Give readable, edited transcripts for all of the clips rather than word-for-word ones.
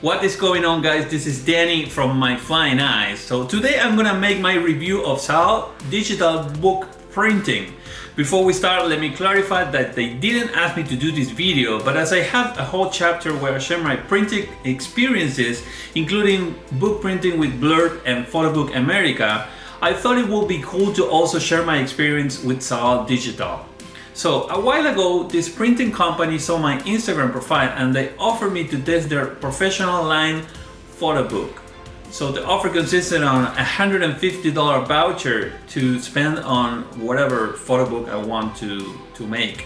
What is going on, guys? This is Danny from My Flying Eyes. So today I'm gonna make my review of SAAL Digital Book Printing. Before we start, let me clarify that they didn't ask me to do this video, but as I have a whole chapter where I share my printing experiences, including book printing with Blurb and Photobook America, I thought it would be cool to also share my experience with SAAL Digital. So a while ago, this printing company saw my Instagram profile and they offered me to test their professional line photo book. So the offer consisted on a $150 voucher to spend on whatever photo book I want to make.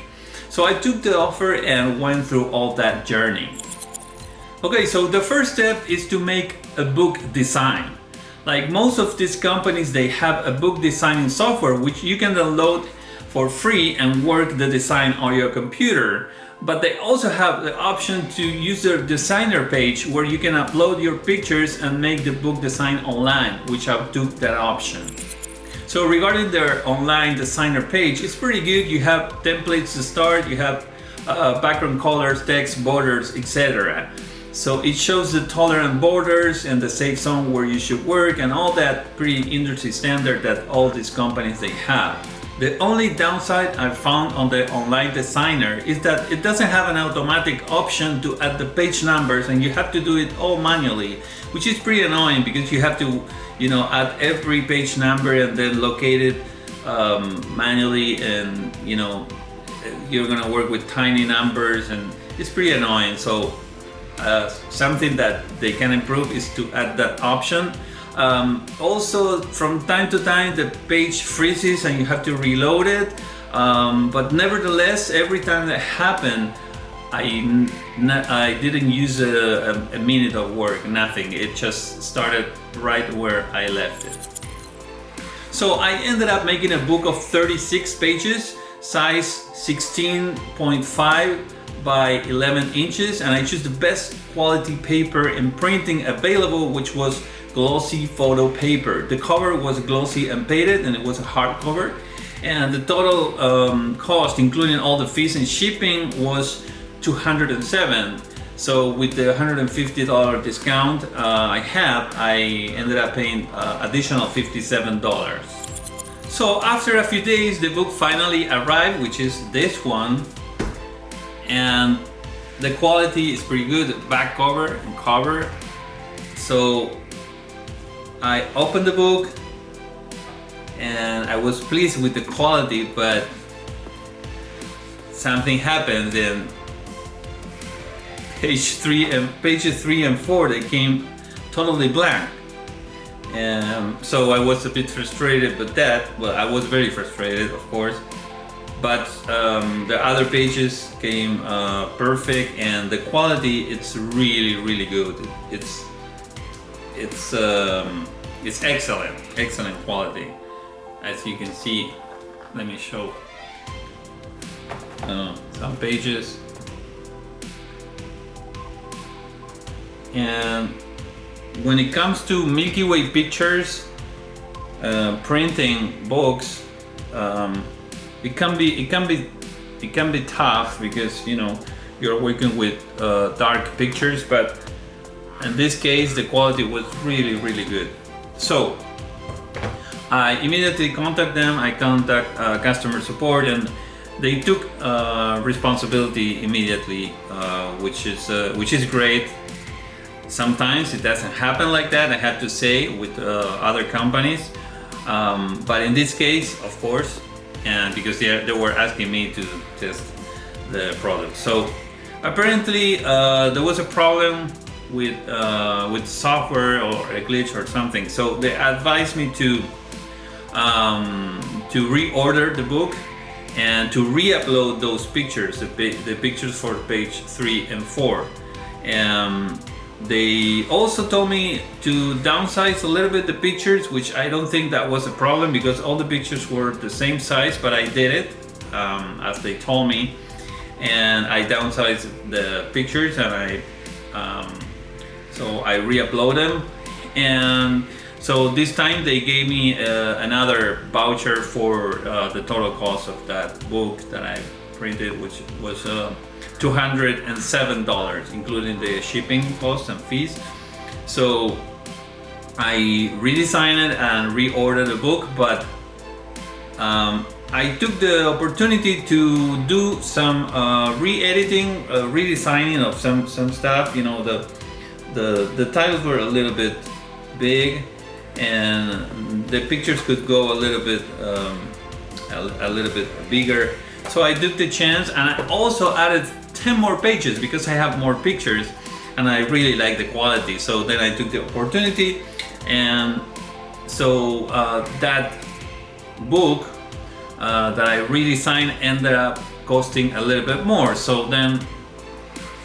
So I took the offer and went through all that journey. Okay, so the first step is to make a book design. Like most of these companies, they have a book designing software which you can download for free and work the design on your computer, but they also have the option to use their designer page where you can upload your pictures and make the book design online, which I took that option. So regarding their online designer page, it's pretty good. You have templates to start, you have background colors, text, borders, etc. So it shows the tolerant borders and the safe zone where you should work and all that pretty industry standard that all these companies they have. The only downside I found on the online designer is that it doesn't have an automatic option to add the page numbers and you have to do it all manually, which is pretty annoying because you have to, add every page number and then locate it manually, and you're gonna work with tiny numbers and it's pretty annoying. So something that they can improve is to add that option. Also, from time to time the page freezes and you have to reload it, but nevertheless, every time that happened, I didn't use a minute of work, nothing. It just started right where I left it. So I ended up making a book of 36 pages, size 16.5 by 11 inches, and I chose the best quality paper and printing available, which was glossy photo paper. The cover was glossy and painted, and it was a hardcover, and the total cost, including all the fees and shipping, was $207. So with the $150 discount I ended up paying additional $57. So after a few days, the book finally arrived, which is this one, and the quality is pretty good, back cover and cover. So I opened the book and I was pleased with the quality, but something happened and pages 3 and 4 they came totally blank, and so I was a bit frustrated with that. Well, I was very frustrated, of course, but the other pages came perfect, and the quality, it's really good. It's excellent quality, as you can see. Let me show some pages. And when it comes to Milky Way pictures, printing books, it can be tough because you're working with dark pictures, but in this case the quality was really good. So I immediately contact them. I contact customer support, and they took responsibility immediately, which is great. Sometimes it doesn't happen like that, I have to say, with other companies, but in this case, of course, and because they were asking me to test the product. So apparently there was a problem with software or a glitch or something. So they advised me to reorder the book and to re-upload those pictures, the pictures for page 3 and 4. They also told me to downsize a little bit the pictures, which I don't think that was a problem because all the pictures were the same size, but I did it as they told me, and I downsized the pictures, and so I re-upload them. And so this time they gave me another voucher for the total cost of that book that I printed, which was $207, including the shipping costs and fees. So I redesigned it and reordered the book, but I took the opportunity to do some re-editing, redesigning of some stuff. You know, the titles were a little bit big, and the pictures could go a little bit bigger. So I took the chance, and I also added 10 more pages because I have more pictures, and I really like the quality. So then I took the opportunity, and so that book that I redesigned ended up costing a little bit more. So then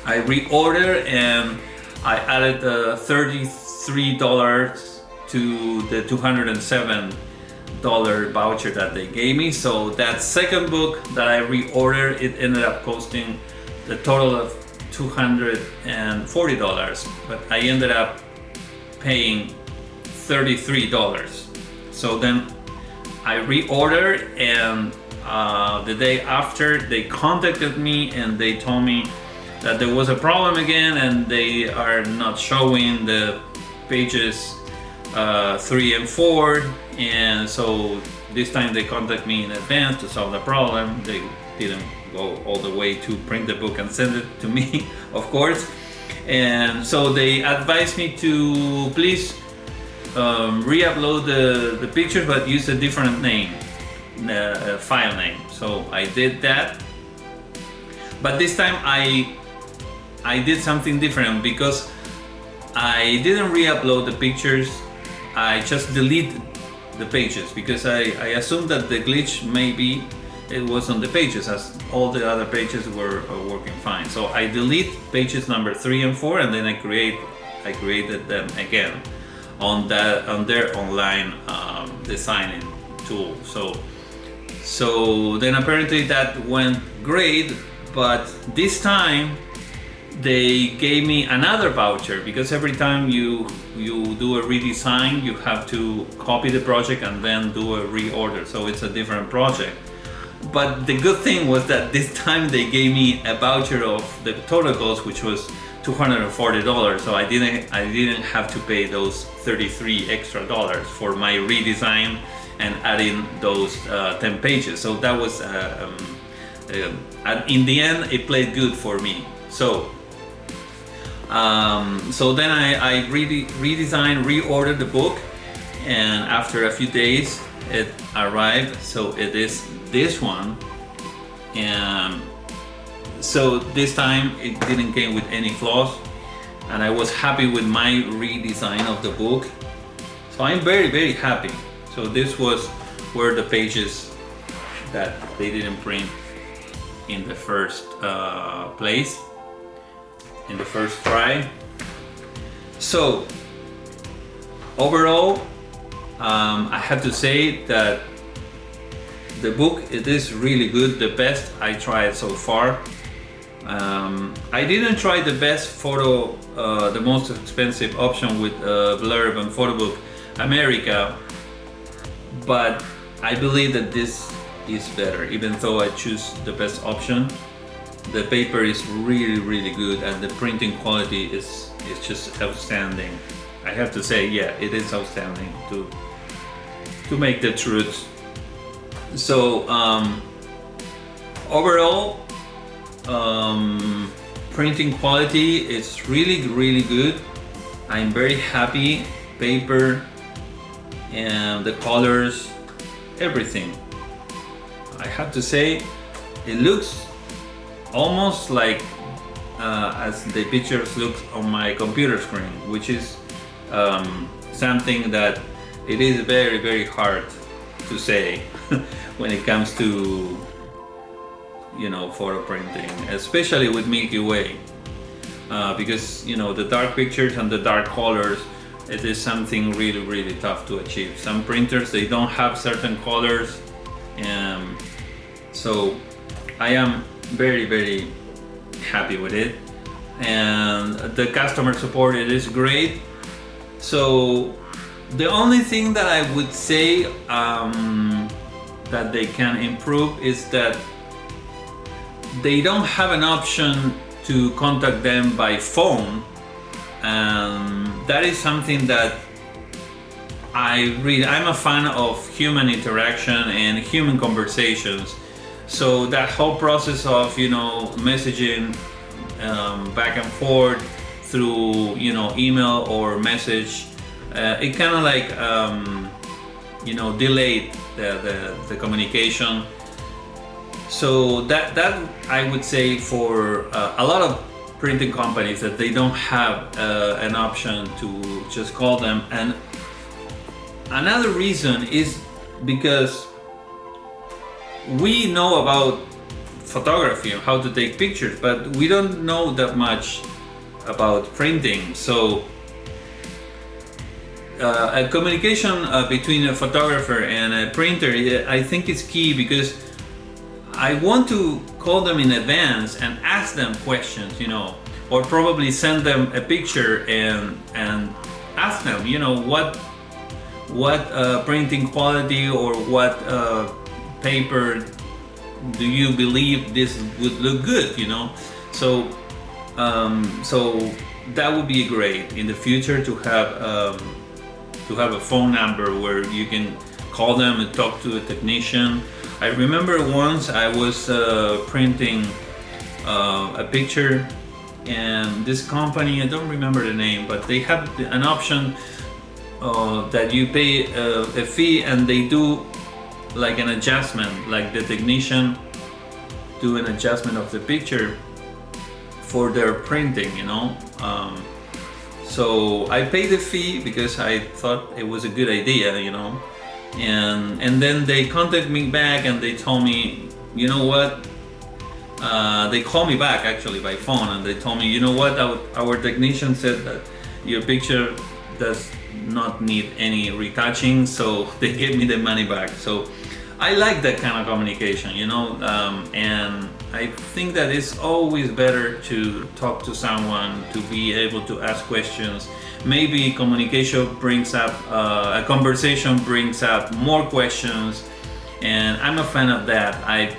I reordered and I added $33 to the $207 voucher that they gave me. So that second book that I reordered, it ended up costing the total of $240, but I ended up paying $33. So then I reordered, and the day after they contacted me and they told me that there was a problem again and they are not showing the pages 3 and 4, and so this time they contacted me in advance to solve the problem. They didn't go all the way to print the book and send it to me, of course, and so they advised me to please re-upload the pictures, but use a different name, file name. So I did that, but this time I did something different because I didn't re-upload the pictures. I just deleted the pages because I assumed that the glitch maybe it was on the pages, as all the other pages were working fine. So I delete pages number 3 and 4, and then I created them again on their online designing tool. So then apparently that went great, but this time they gave me another voucher, because every time you do a redesign, you have to copy the project and then do a reorder, so it's a different project. But the good thing was that this time they gave me a voucher of the total cost, which was $240, so I didn't have to pay those $33 extra for my redesign and adding those 10 pages. So that was in the end it played good for me. So then I redesigned, reordered the book, and after a few days it arrived. So it is this one, and so this time it didn't came with any flaws, and I was happy with my redesign of the book. So I'm very happy. So this were the pages that they didn't print in the first place, in the first try. So overall, I have to say that the book, it is really good, the best I tried so far. I didn't try the best photo, the most expensive option with Blurb and Photobook America, but I believe that this is better. Even though I choose the best option, the paper is really good, and the printing quality is just outstanding. I have to say, yeah, it is outstanding to make the truth. So overall, printing quality is really good. I'm very happy. Paper and the colors, everything. I have to say, it looks almost like as the pictures look on my computer screen, which is something that it is very hard to say when it comes to, you know, photo printing, especially with Milky Way, because, you know, the dark pictures and the dark colors, it is something really tough to achieve. Some printers, they don't have certain colors, and so I am very happy with it, and the customer support, it is great. So the only thing that I would say that they can improve is that they don't have an option to contact them by phone. That is something that I'm a fan of human interaction and human conversations. So that whole process of, you know, messaging back and forth through, you know, email or message, it kind of like, you know, delayed the communication. So that I would say for a lot of printing companies, that they don't have an option to just call them. And another reason is because we know about photography and how to take pictures, but we don't know that much about printing. So a communication between a photographer and a printer, I think is key, because I want to call them in advance and ask them questions, you know, or probably send them a picture and ask them, you know, what printing quality or what paper do you believe this would look good, you know. So that would be great in the future to have a phone number where you can call them and talk to a technician. I remember once I was printing a picture, and this company, I don't remember the name, but they have an option that you pay a fee and they do like an adjustment, like the technician do an adjustment of the picture for their printing, you know. So I paid the fee because I thought it was a good idea, you know. And then they contacted me back and they told me, you know what, they called me back actually by phone, and they told me, you know what, our technician said that your picture does not need any retouching, so they gave me the money back. So I like that kind of communication, you know, and I think that it's always better to talk to someone, to be able to ask questions. Maybe communication brings up, a conversation brings up more questions, and I'm a fan of that. I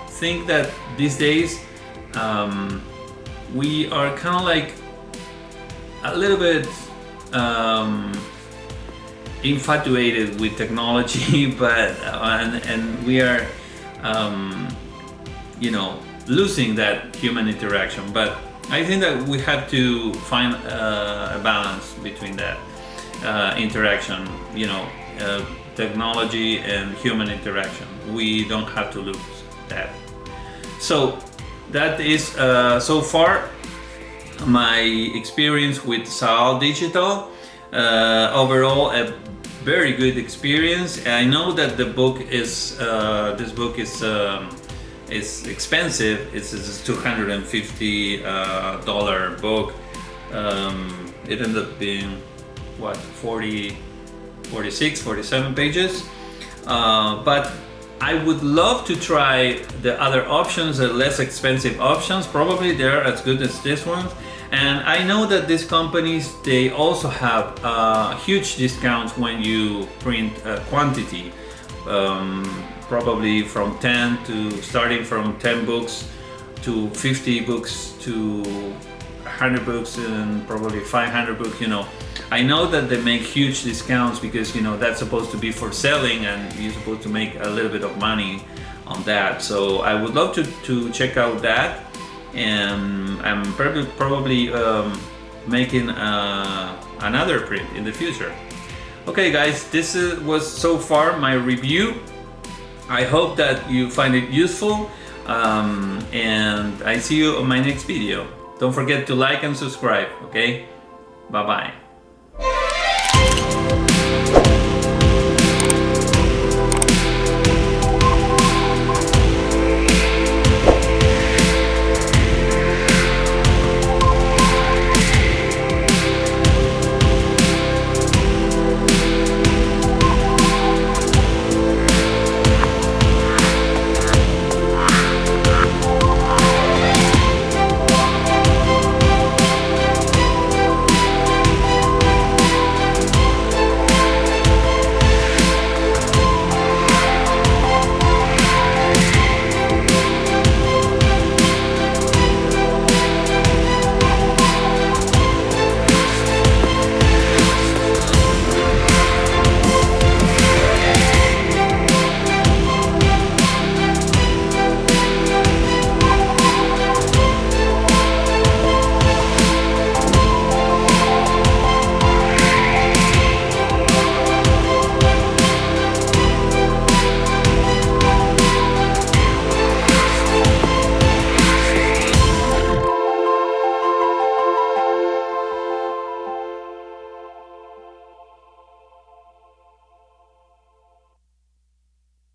think that these days we are kind of like a little bit infatuated with technology, but and we are you know, losing that human interaction. But I think that we have to find a balance between that interaction, you know, technology and human interaction. We don't have to lose that. So that is so far my experience with SAAL Digital. Overall, a very good experience. I know that the book is this book is expensive. It's a $250 book. It ended up being what, 47 pages. But I would love to try the other options, the less expensive options. Probably they're as good as this one. And I know that these companies, they also have huge discounts when you print a quantity. Probably from 10 to starting from 10 books to 50 books to 100 books and probably 500 books, you know. I know that they make huge discounts because, you know, that's supposed to be for selling and you're supposed to make a little bit of money on that. So I would love to check out that, and I'm probably making another print in the future. Okay guys, this was so far my review. I hope that you find it useful, and I see you on my next video. Don't forget to like and subscribe, okay? Bye bye.